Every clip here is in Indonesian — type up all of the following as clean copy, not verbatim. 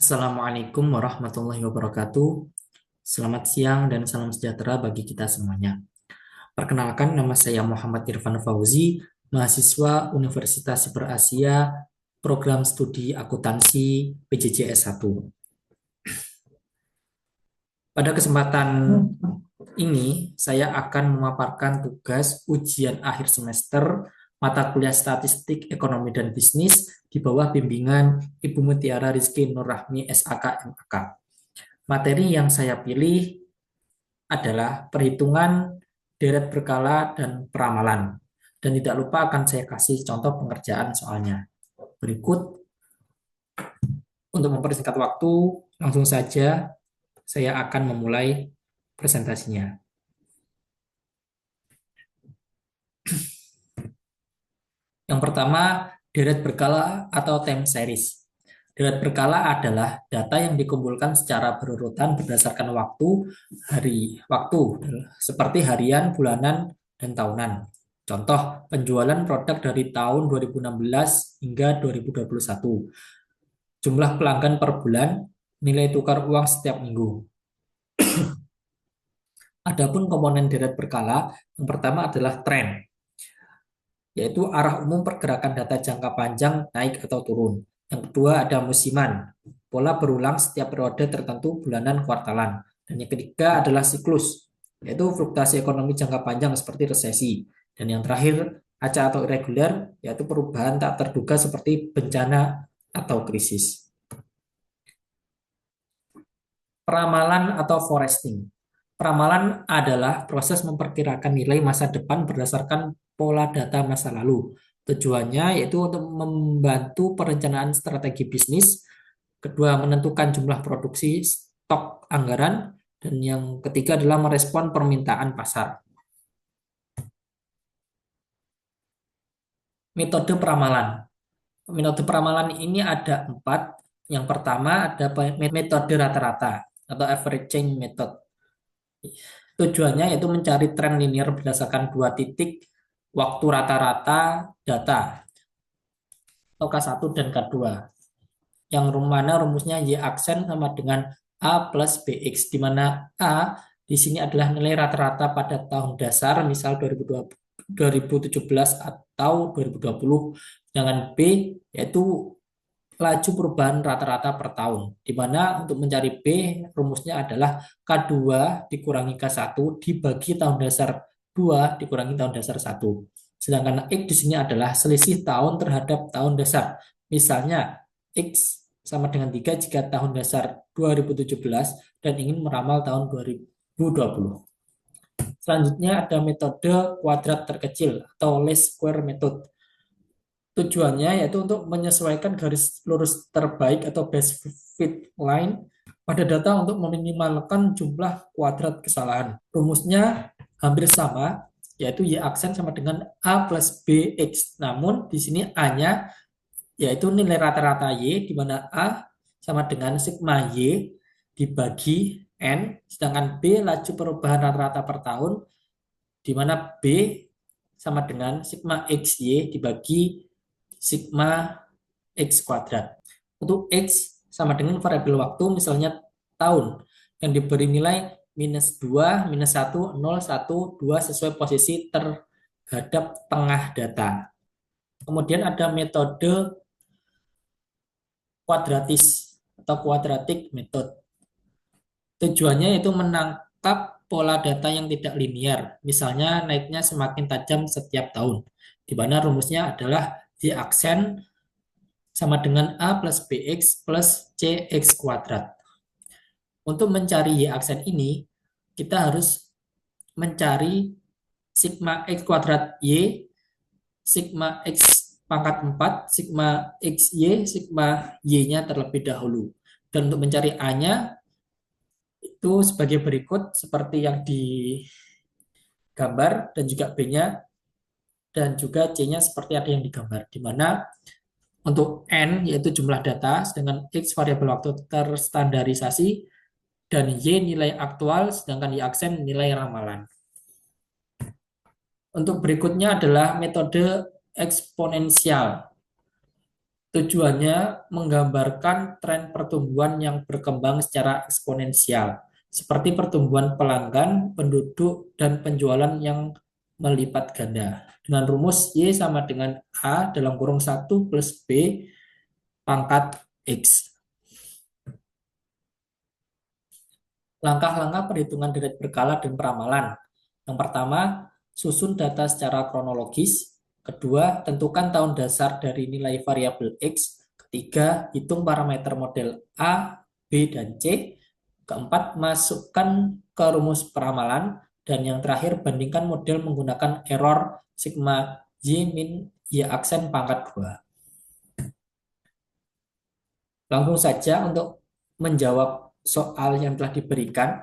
Assalamualaikum warahmatullahi wabarakatuh. Selamat siang dan salam sejahtera bagi kita semuanya. Perkenalkan, nama saya Muhammad Irfan Fauzi, mahasiswa Universitas Berasia, Program Studi Akuntansi PJJ S1. Pada kesempatan ini, saya akan memaparkan tugas ujian akhir semester mata kuliah Statistik, Ekonomi, dan Bisnis di bawah bimbingan Ibu Mutiara Rizky Nurrahmi SAK MAK. Materi yang saya pilih adalah perhitungan deret berkala dan peramalan. Dan tidak lupa akan saya kasih contoh pengerjaan soalnya. Berikut, untuk mempersingkat waktu, langsung saja saya akan memulai presentasinya. Yang pertama, deret berkala atau time series. Deret berkala adalah data yang dikumpulkan secara berurutan berdasarkan waktu seperti harian, bulanan, dan tahunan. Contoh, penjualan produk dari tahun 2016 hingga 2021. Jumlah pelanggan per bulan, nilai tukar uang setiap minggu. Adapun komponen deret berkala, yang pertama adalah tren, yaitu arah umum pergerakan data jangka panjang naik atau turun. Yang kedua ada musiman, pola berulang setiap periode tertentu bulanan, kuartalan. Dan yang ketiga adalah siklus, yaitu fluktuasi ekonomi jangka panjang seperti resesi. Dan yang terakhir acak atau irregular, yaitu perubahan tak terduga seperti bencana atau krisis. Peramalan atau forecasting. Peramalan adalah proses memperkirakan nilai masa depan berdasarkan pola data masa lalu. Tujuannya yaitu untuk membantu perencanaan strategi bisnis, kedua menentukan jumlah produksi, stok anggaran, dan yang ketiga adalah merespon permintaan pasar. Metode peramalan. Metode peramalan ini ada 4. Yang pertama ada metode rata-rata atau averaging method. Tujuannya yaitu mencari tren linear berdasarkan 2 titik waktu rata-rata data atau K1 dan K2. Yang mana rumusnya Y aksen sama dengan A plus BX, di mana A di sini adalah nilai rata-rata pada tahun dasar, misal 2017 atau 2020, sedangkan B yaitu laju perubahan rata-rata per tahun, di mana untuk mencari B rumusnya adalah K2 dikurangi K1 dibagi tahun dasar 2 dikurangi tahun dasar 1. Sedangkan X di sini adalah selisih tahun terhadap tahun dasar. Misalnya X sama dengan 3 jika tahun dasar 2017 dan ingin meramal tahun 2020. Selanjutnya ada metode kuadrat terkecil atau least square method. Tujuannya yaitu untuk menyesuaikan garis lurus terbaik atau best fit line pada data untuk meminimalkan jumlah kuadrat kesalahan. Rumusnya hampir sama, yaitu Y aksen sama dengan A plus BX. Namun di sini A-nya yaitu nilai rata-rata Y, di mana A sama dengan sigma Y dibagi N, sedangkan B laju perubahan rata-rata per tahun, di mana B sama dengan sigma XY dibagi sigma X kuadrat. Untuk X sama dengan variabel waktu, misalnya tahun, yang diberi nilai minus 2, minus 1, 0, 1, 2 sesuai posisi terhadap tengah data. Kemudian ada metode kuadratis atau quadratic method. Tujuannya yaitu menangkap pola data yang tidak linear, misalnya naiknya semakin tajam setiap tahun, di mana rumusnya adalah Y aksen sama dengan A plus BX plus CX kuadrat. Untuk mencari Y aksen ini, kita harus mencari sigma X kuadrat Y, sigma X pangkat 4, sigma XY, sigma Y-nya terlebih dahulu. Dan untuk mencari A-nya, itu sebagai berikut seperti yang digambar, dan juga B-nya, dan juga C-nya seperti ada yang digambar, di mana untuk N yaitu jumlah data, sedangkan X variabel waktu terstandarisasi, dan Y nilai aktual, sedangkan Y aksen nilai ramalan. Untuk berikutnya adalah metode eksponensial. Tujuannya menggambarkan tren pertumbuhan yang berkembang secara eksponensial, seperti pertumbuhan pelanggan, penduduk, dan penjualan yang melipat ganda. Dengan rumus Y sama dengan A dalam kurung 1 plus B pangkat X. Langkah-langkah perhitungan deret berkala dan peramalan. Yang pertama, susun data secara kronologis. Kedua, tentukan tahun dasar dari nilai variabel X. Ketiga, hitung parameter model A, B, dan C. Keempat, masukkan ke rumus peramalan. Dan yang terakhir, bandingkan model menggunakan error sigma Y min Y aksen pangkat 2. Langsung saja untuk menjawab soal yang telah diberikan.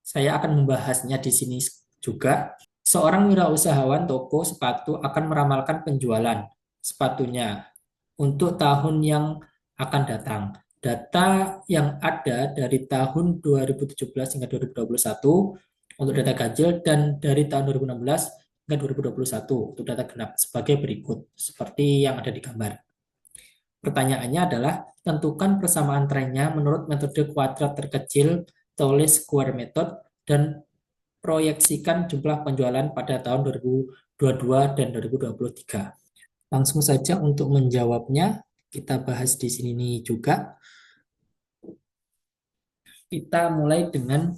Saya akan membahasnya di sini juga. Seorang wirausahawan toko sepatu akan meramalkan penjualan sepatunya untuk tahun yang akan datang. Data yang ada dari tahun 2017 hingga 2021 untuk data ganjil dan dari tahun 2016 hingga 2021 untuk data genap sebagai berikut, seperti yang ada di gambar. Pertanyaannya adalah, tentukan persamaan trennya menurut metode kuadrat terkecil, Tholes Square Method, dan proyeksikan jumlah penjualan pada tahun 2022 dan 2023. Langsung saja untuk menjawabnya, kita bahas di sini juga. Kita mulai dengan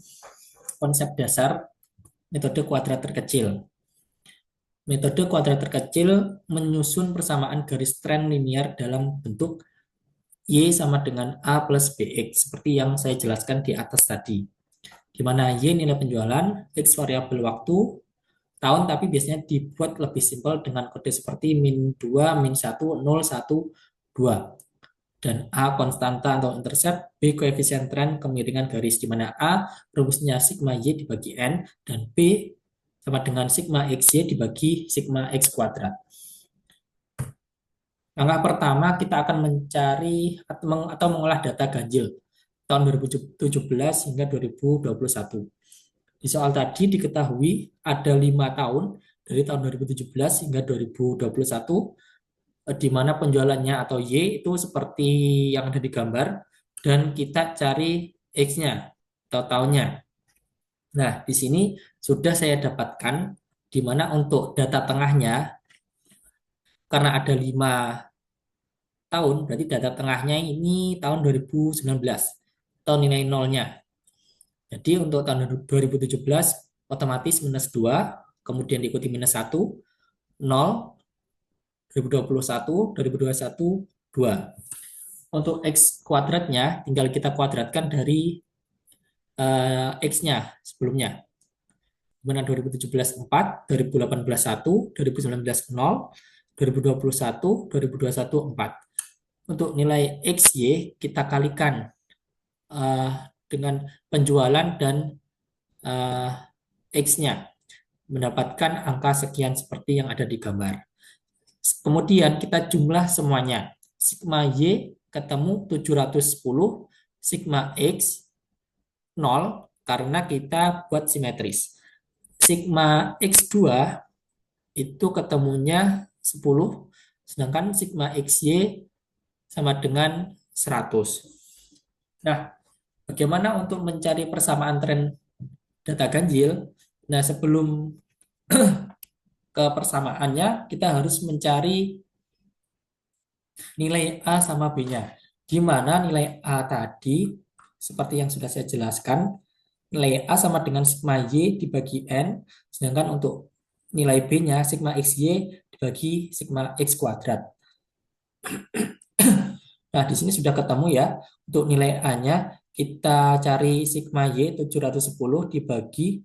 konsep dasar metode kuadrat terkecil. Metode kuadrat terkecil menyusun persamaan garis tren linear dalam bentuk Y sama dengan A plus BX, seperti yang saya jelaskan di atas tadi. Di mana Y nilai penjualan, X variabel waktu, tahun, tapi biasanya dibuat lebih simpel dengan kode seperti min 2, min 1, 0, 1, 2. Dan A konstanta atau intercept, B koefisien tren kemiringan garis, di mana A rumusnya sigma Y dibagi N, dan B sama dengan sigma XY dibagi sigma X kuadrat. Langkah pertama kita akan mencari atau mengolah data ganjil tahun 2017 hingga 2021. Di soal tadi diketahui ada 5 tahun dari tahun 2017 hingga 2021 di mana penjualannya atau Y itu seperti yang ada di gambar dan kita cari X-nya atau tahunnya. Nah, di sini sudah saya dapatkan di mana untuk data tengahnya karena ada 5 tahun, berarti data tengahnya ini tahun 2019 atau nilai nolnya. Jadi untuk tahun 2017 otomatis minus 2, kemudian diikuti minus 1, 0, 2021, 2021, 2. Untuk X kuadratnya tinggal kita kuadratkan dari X-nya sebelumnya. Dimana 2017 4, 2018 1, 2019 0, 2021, 2021 4. Untuk nilai XY kita kalikan dengan penjualan dan X-nya. Mendapatkan angka sekian seperti yang ada di gambar. Kemudian kita jumlah semuanya. Sigma Y ketemu 710, sigma X 0 karena kita buat simetris. Sigma X2 itu ketemunya 10, sedangkan sigma XY sama dengan 100. Nah, bagaimana untuk mencari persamaan tren data ganjil? Nah, sebelum ke persamaannya, kita harus mencari nilai A sama B-nya. Di mana nilai A tadi, seperti yang sudah saya jelaskan, nilai A sama dengan sigma Y dibagi N, sedangkan untuk nilai B-nya, sigma XY dibagi sigma X kuadrat. Nah, di sini sudah ketemu ya. Untuk nilai A-nya, kita cari sigma Y 710 dibagi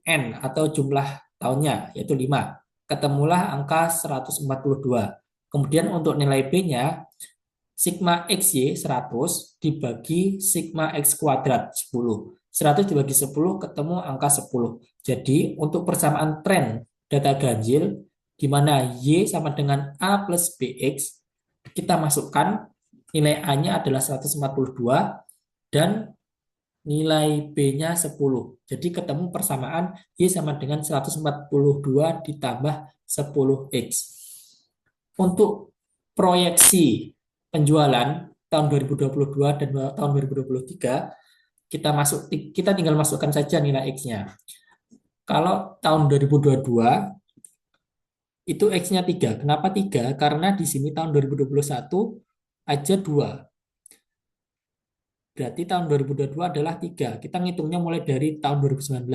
N atau jumlah tahunnya, yaitu 5. Ketemulah angka 142. Kemudian untuk nilai B-nya, sigma XY 100 dibagi sigma X kuadrat 10. 100 dibagi 10 ketemu angka 10. Jadi untuk persamaan tren data ganjil di mana Y sama dengan A plus BX, kita masukkan nilai A-nya adalah 142 dan nilai B-nya 10. Jadi ketemu persamaan Y sama dengan 142 ditambah 10X. Untuk proyeksi penjualan tahun 2022 dan tahun 2023, kita tinggal masukkan saja nilai X-nya. Kalau tahun 2022 itu X-nya 3. Kenapa 3? Karena di sini tahun 2021 aja 2. Berarti tahun 2022 adalah 3. Kita ngitungnya mulai dari tahun 2019.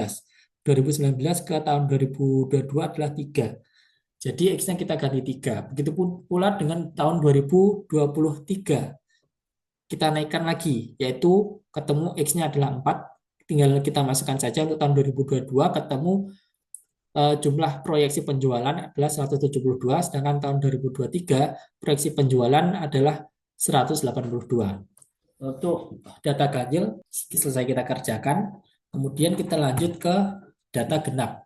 2019 ke tahun 2022 adalah 3. Jadi X-nya kita ganti 3. Begitupun pula dengan tahun 2023. Kita naikkan lagi, yaitu ketemu X-nya adalah 4. Tinggal kita masukkan saja untuk tahun 2022, ketemu jumlah proyeksi penjualan adalah 172, sedangkan tahun 2023 proyeksi penjualan adalah 182. Untuk data ganjil selesai kita kerjakan, kemudian kita lanjut ke data genap.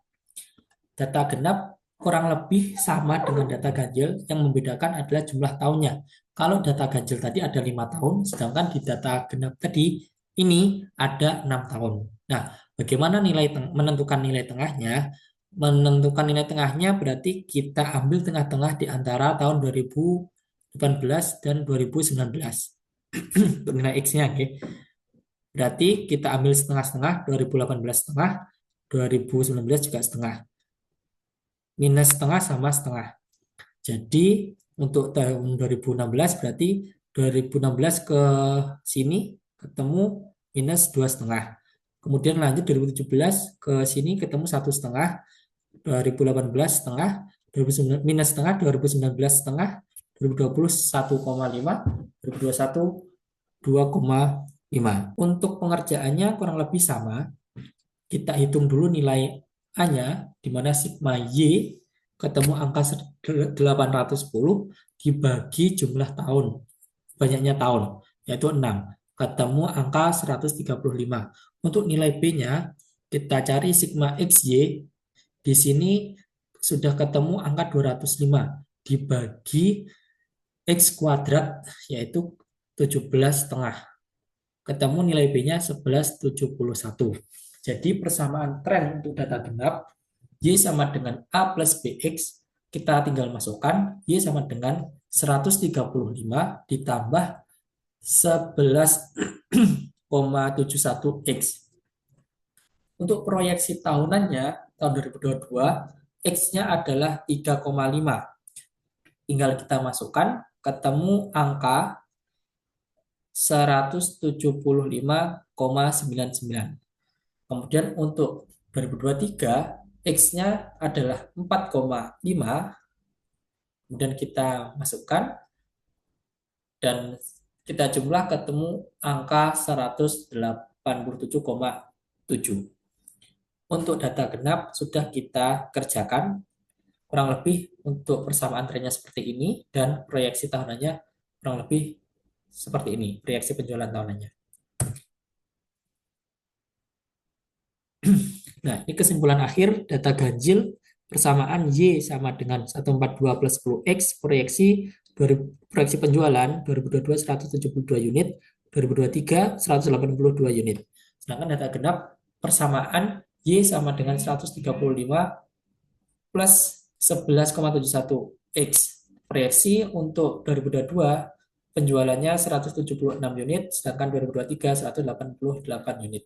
Data genap kurang lebih sama dengan data ganjil, yang membedakan adalah jumlah tahunnya. Kalau data ganjil tadi ada 5 tahun, sedangkan di data genap tadi ini ada 6 tahun. Nah, bagaimana menentukan nilai tengahnya? Menentukan nilai tengahnya berarti kita ambil tengah-tengah di antara tahun 2018 dan 2019. Untuk nilai X-nya, oke. Berarti kita ambil setengah-setengah, 2018 setengah, 2019 juga setengah. Minus setengah sama setengah. Jadi untuk tahun 2016 berarti 2016 ke sini ketemu minus 2,5. Kemudian lanjut 2017 ke sini ketemu 1,5, 2018 setengah, 2019 minus setengah, 2019 setengah, 2020 1,5, 2021 2,5. Untuk pengerjaannya kurang lebih sama. Kita hitung dulu nilai A-nya, di mana sigma Y ketemu angka 810 dibagi jumlah tahun, banyaknya tahun, yaitu 6. Ketemu angka 135. Untuk nilai B-nya, kita cari sigma XY, di sini sudah ketemu angka 205 dibagi X kuadrat, yaitu 17,5. Ketemu nilai B-nya 1171. Jadi persamaan tren untuk data genap, Y sama dengan A plus BX, kita tinggal masukkan Y sama dengan 135 ditambah 11,71X. Untuk proyeksi tahunannya, tahun 2022, X-nya adalah 3,5. Tinggal kita masukkan, ketemu angka 175,99. Kemudian untuk 2023, X-nya adalah 4,5. Kemudian kita masukkan, dan kita jumlah ketemu angka 187,7. Untuk data genap sudah kita kerjakan. Kurang lebih untuk persamaan trennya seperti ini, dan proyeksi tahunannya kurang lebih seperti ini, proyeksi penjualan tahunannya. Nah, ini kesimpulan akhir data ganjil persamaan Y sama dengan 142 plus 10X, proyeksi penjualan 2022 172 unit, 2023 182 unit. Sedangkan data genap persamaan Y sama dengan 135 plus 11,71X. Proyeksi untuk 2022 penjualannya 176 unit, sedangkan 2023 188 unit.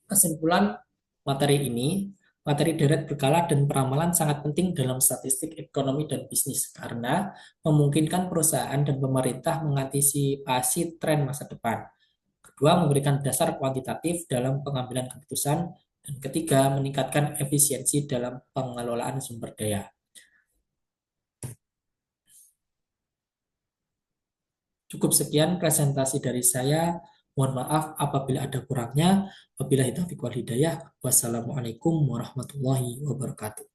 Kesimpulan materi ini, materi deret berkala dan peramalan sangat penting dalam statistik ekonomi dan bisnis karena memungkinkan perusahaan dan pemerintah mengantisipasi tren masa depan. Kedua, memberikan dasar kuantitatif dalam pengambilan keputusan. Dan ketiga, meningkatkan efisiensi dalam pengelolaan sumber daya. Cukup sekian presentasi dari saya. Mohon maaf apabila ada kurangnya. Wabillahi taufiq wal hidayah. Wassalamualaikum warahmatullahi wabarakatuh.